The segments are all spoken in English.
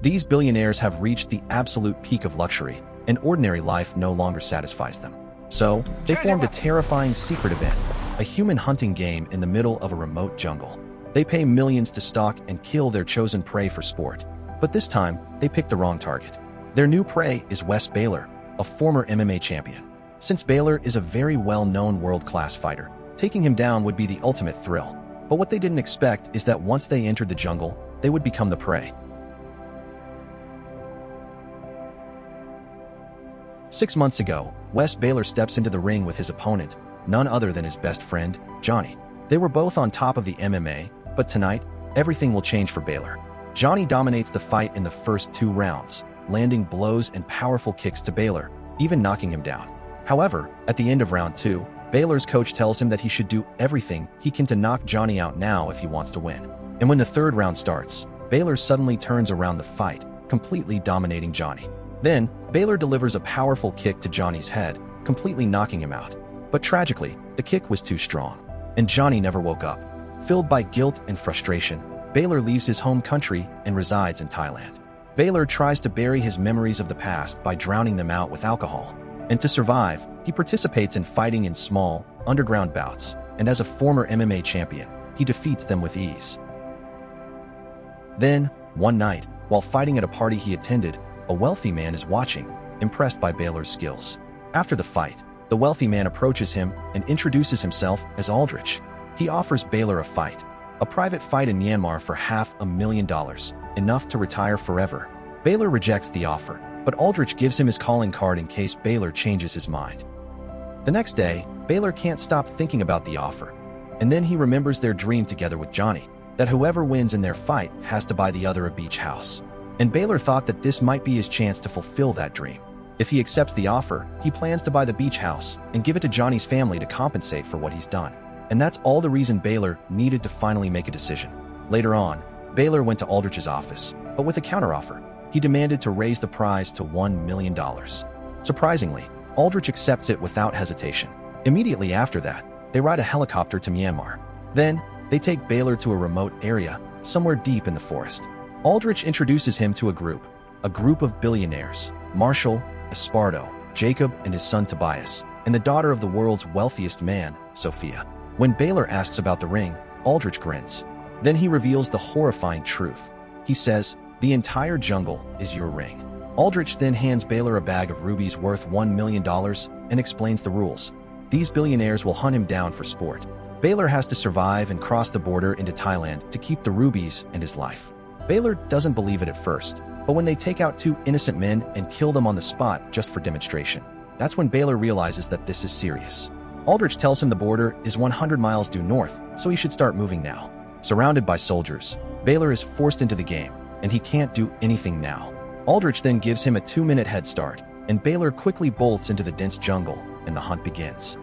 These billionaires have reached the absolute peak of luxury, and ordinary life no longer satisfies them. So, they formed a terrifying secret event, a human hunting game in the middle of a remote jungle. They pay millions to stalk and kill their chosen prey for sport. But this time, they picked the wrong target. Their new prey is Wes Baylor, a former MMA champion. Since Baylor is a very well-known world-class fighter, taking him down would be the ultimate thrill. But what they didn't expect is that once they entered the jungle, they would become the prey. 6 months ago, Wes Baylor steps into the ring with his opponent, none other than his best friend, Johnny. They were both on top of the MMA, but tonight, everything will change for Baylor. Johnny dominates the fight in the first 2 rounds, landing blows and powerful kicks to Baylor, even knocking him down. However, at the end of round 2, Baylor's coach tells him that he should do everything he can to knock Johnny out now if he wants to win. And when the 3rd round starts, Baylor suddenly turns around the fight, completely dominating Johnny. Then, Baylor delivers a powerful kick to Johnny's head, completely knocking him out. But tragically, the kick was too strong, and Johnny never woke up. Filled by guilt and frustration, Baylor leaves his home country and resides in Thailand. Baylor tries to bury his memories of the past by drowning them out with alcohol. And to survive, he participates in fighting in small, underground bouts, and as a former MMA champion, he defeats them with ease. Then, one night, while fighting at a party he attended, a wealthy man is watching, impressed by Baylor's skills. After the fight, the wealthy man approaches him and introduces himself as Aldrich. He offers Baylor a private fight in Myanmar for $500,000, enough to retire forever. Baylor rejects the offer, but Aldrich gives him his calling card in case Baylor changes his mind. The next day, Baylor can't stop thinking about the offer, and then he remembers their dream together with Johnny, that whoever wins in their fight has to buy the other a beach house. And Baylor thought that this might be his chance to fulfill that dream. If he accepts the offer, he plans to buy the beach house and give it to Johnny's family to compensate for what he's done. And that's all the reason Baylor needed to finally make a decision. Later on, Baylor went to Aldrich's office, but with a counteroffer. He demanded to raise the prize to $1 million. Surprisingly, Aldrich accepts it without hesitation. Immediately after that, they ride a helicopter to Myanmar. Then, they take Baylor to a remote area, somewhere deep in the forest. Aldrich introduces him to a group of billionaires, Marshall, Espardo, Jacob and his son Tobias, and the daughter of the world's wealthiest man, Sophia. When Baylor asks about the ring, Aldrich grins. Then he reveals the horrifying truth. He says, "The entire jungle is your ring." Aldrich then hands Baylor a bag of rubies worth $1 million and explains the rules. These billionaires will hunt him down for sport. Baylor has to survive and cross the border into Thailand to keep the rubies and his life. Baylor doesn't believe it at first, but when they take out 2 innocent men and kill them on the spot just for demonstration, that's when Baylor realizes that this is serious. Aldrich tells him the border is 100 miles due north, so he should start moving now. Surrounded by soldiers, Baylor is forced into the game, and he can't do anything now. Aldrich then gives him a 2-minute head start, and Baylor quickly bolts into the dense jungle, and the hunt begins.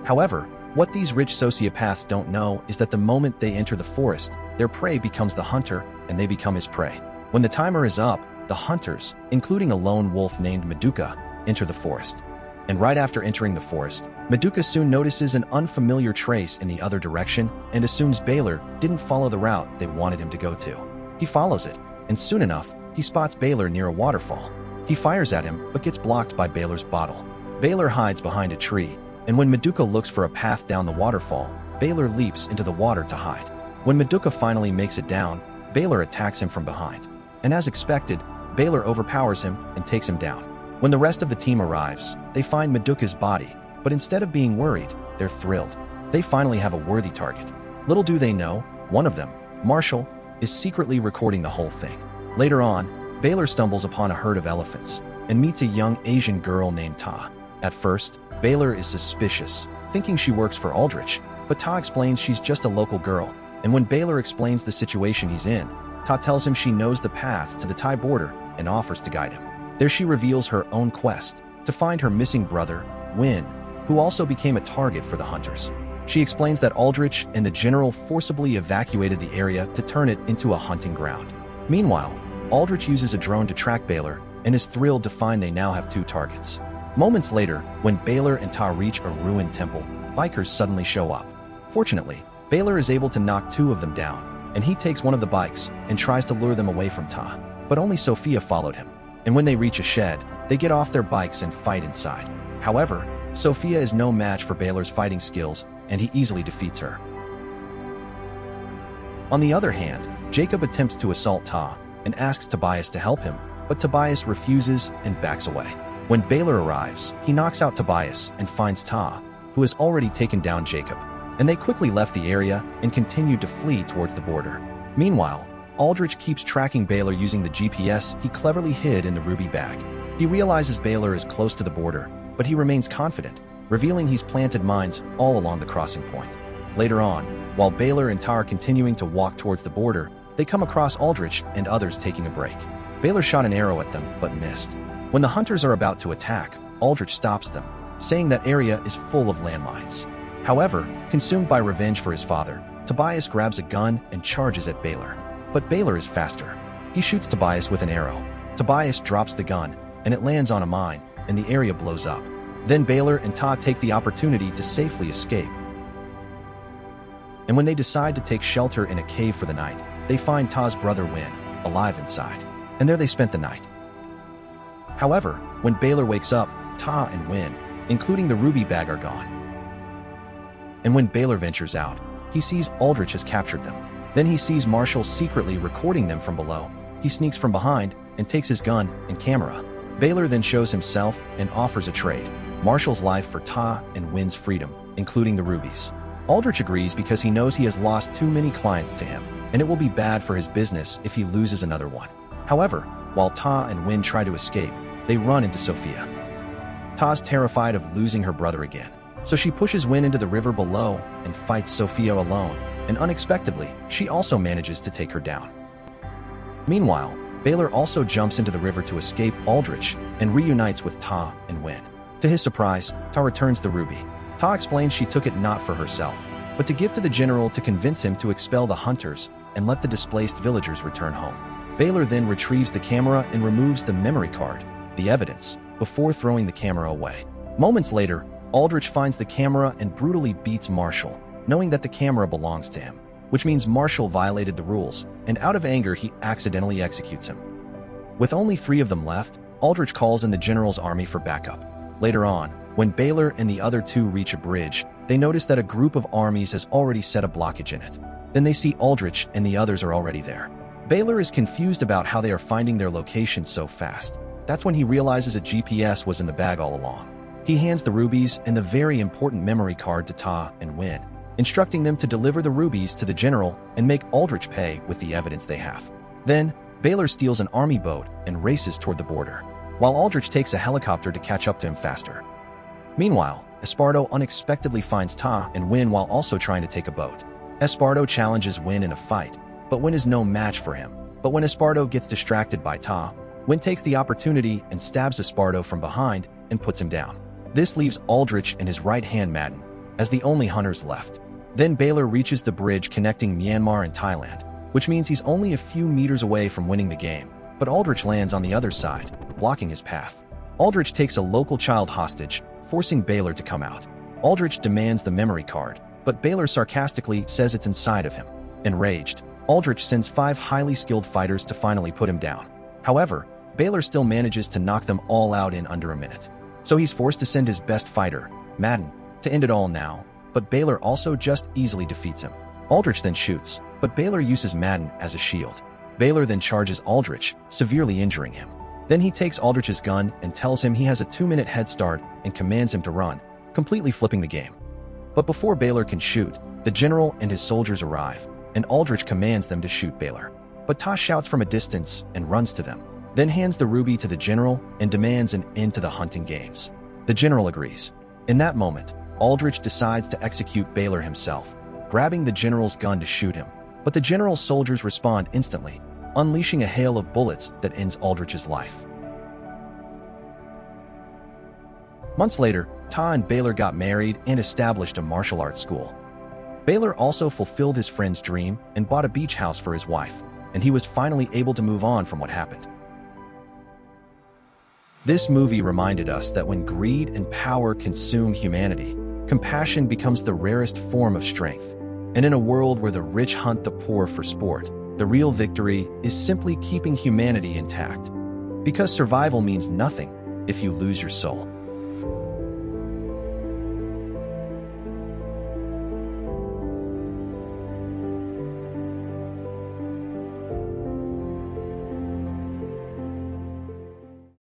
However, what these rich sociopaths don't know is that the moment they enter the forest, their prey becomes the hunter, and they become his prey. When the timer is up, the hunters, including a lone wolf named Maduka, enter the forest. And right after entering the forest, Maduka soon notices an unfamiliar trace in the other direction and assumes Baylor didn't follow the route they wanted him to go to. He follows it, and soon enough, he spots Baylor near a waterfall. He fires at him, but gets blocked by Baylor's bottle. Baylor hides behind a tree, and when Maduka looks for a path down the waterfall, Baylor leaps into the water to hide. When Maduka finally makes it down, Baylor attacks him from behind. And as expected, Baylor overpowers him and takes him down. When the rest of the team arrives, they find Maduka's body, but instead of being worried, they're thrilled. They finally have a worthy target. Little do they know, one of them, Marshall, is secretly recording the whole thing. Later on, Baylor stumbles upon a herd of elephants and meets a young Asian girl named Ta. At first, Baylor is suspicious, thinking she works for Aldrich, but Ta explains she's just a local girl, and when Baylor explains the situation he's in, Ta tells him she knows the path to the Thai border and offers to guide him. There she reveals her own quest to find her missing brother, Win, who also became a target for the hunters. She explains that Aldrich and the general forcibly evacuated the area to turn it into a hunting ground. Meanwhile, Aldrich uses a drone to track Baylor and is thrilled to find they now have 2 targets. Moments later, when Baylor and Ta reach a ruined temple, bikers suddenly show up. Fortunately, Baylor is able to knock 2 of them down, and he takes one of the bikes and tries to lure them away from Ta. but only Sophia followed him. And when they reach a shed, they get off their bikes and fight inside. However, Sophia is no match for Baylor's fighting skills, and he easily defeats her. On the other hand, Jacob attempts to assault Ta and asks Tobias to help him, but Tobias refuses and backs away. When Baylor arrives, he knocks out Tobias and finds Ta, who has already taken down Jacob, and they quickly left the area and continued to flee towards the border. Meanwhile, Aldrich keeps tracking Baylor using the GPS he cleverly hid in the ruby bag. He realizes Baylor is close to the border, but he remains confident, revealing he's planted mines all along the crossing point. Later on, while Baylor and Ta are continuing to walk towards the border, they come across Aldrich and others taking a break. Baylor shot an arrow at them, but missed. When the hunters are about to attack, Aldrich stops them, saying that area is full of landmines. However, consumed by revenge for his father, Tobias grabs a gun and charges at Baylor. But Baylor is faster. He shoots Tobias with an arrow. Tobias drops the gun, and it lands on a mine, and the area blows up. Then Baylor and Ta take the opportunity to safely escape. And when they decide to take shelter in a cave for the night, they find Ta's brother Win, alive inside. And there they spent the night. However, when Baylor wakes up, Ta and Win, including the ruby bag, are gone. And when Baylor ventures out, he sees Aldrich has captured them. Then he sees Marshall secretly recording them from below. He sneaks from behind and takes his gun and camera. Baylor then shows himself and offers a trade: Marshall's life for Ta and Win's freedom, including the rubies. Aldrich agrees because he knows he has lost too many clients to him, and it will be bad for his business if he loses another one. However, while Ta and Win try to escape, they run into Sophia. Ta's terrified of losing her brother again, so she pushes Win into the river below and fights Sophia alone, and unexpectedly, she also manages to take her down. Meanwhile, Baylor also jumps into the river to escape Aldrich and reunites with Ta and Win. To his surprise, Ta returns the ruby. Ta explains she took it not for herself, but to give to the general to convince him to expel the hunters and let the displaced villagers return home. Baylor then retrieves the camera and removes the memory card, the evidence, before throwing the camera away. Moments later, Aldrich finds the camera and brutally beats Marshall, knowing that the camera belongs to him, which means Marshall violated the rules, and out of anger he accidentally executes him. With only 3 of them left, Aldrich calls in the general's army for backup. Later on, when Baylor and the other 2 reach a bridge, they notice that a group of armies has already set a blockage in it. Then they see Aldrich and the others are already there. Baylor is confused about how they are finding their location so fast. That's when he realizes a GPS was in the bag all along. He hands the rubies and the very important memory card to Ta and Win, instructing them to deliver the rubies to the general and make Aldrich pay with the evidence they have. Then, Baylor steals an army boat and races toward the border, while Aldrich takes a helicopter to catch up to him faster. Meanwhile, Esparto unexpectedly finds Ta and Win while also trying to take a boat. Esparto challenges Win in a fight, but Win is no match for him. But when Esparto gets distracted by Ta, Win takes the opportunity and stabs Esparto from behind and puts him down. This leaves Aldrich and his right-hand Madden as the only hunters left. Then Baylor reaches the bridge connecting Myanmar and Thailand, which means he's only a few meters away from winning the game, but Aldrich lands on the other side, blocking his path. Aldrich takes a local child hostage, forcing Baylor to come out. Aldrich demands the memory card, but Baylor sarcastically says it's inside of him. Enraged, Aldrich sends 5 highly skilled fighters to finally put him down. However, Baylor still manages to knock them all out in under a minute. So he's forced to send his best fighter, Madden, to end it all now, but Baylor also just easily defeats him. Aldrich then shoots, but Baylor uses Madden as a shield. Baylor then charges Aldrich, severely injuring him. Then he takes Aldrich's gun and tells him he has a 2-minute head start and commands him to run, completely flipping the game. But before Baylor can shoot, the general and his soldiers arrive, and Aldrich commands them to shoot Baylor. But Ta shouts from a distance and runs to them, then hands the ruby to the general and demands an end to the hunting games. The general agrees. In that moment, Aldrich decides to execute Baylor himself, grabbing the general's gun to shoot him. But the general's soldiers respond instantly, unleashing a hail of bullets that ends Aldrich's life. Months later, Ta and Baylor got married and established a martial arts school. Baylor also fulfilled his friend's dream and bought a beach house for his wife, and he was finally able to move on from what happened. This movie reminded us that when greed and power consume humanity, compassion becomes the rarest form of strength. And in a world where the rich hunt the poor for sport, The real victory is simply keeping humanity intact. Because survival means nothing if you lose your soul.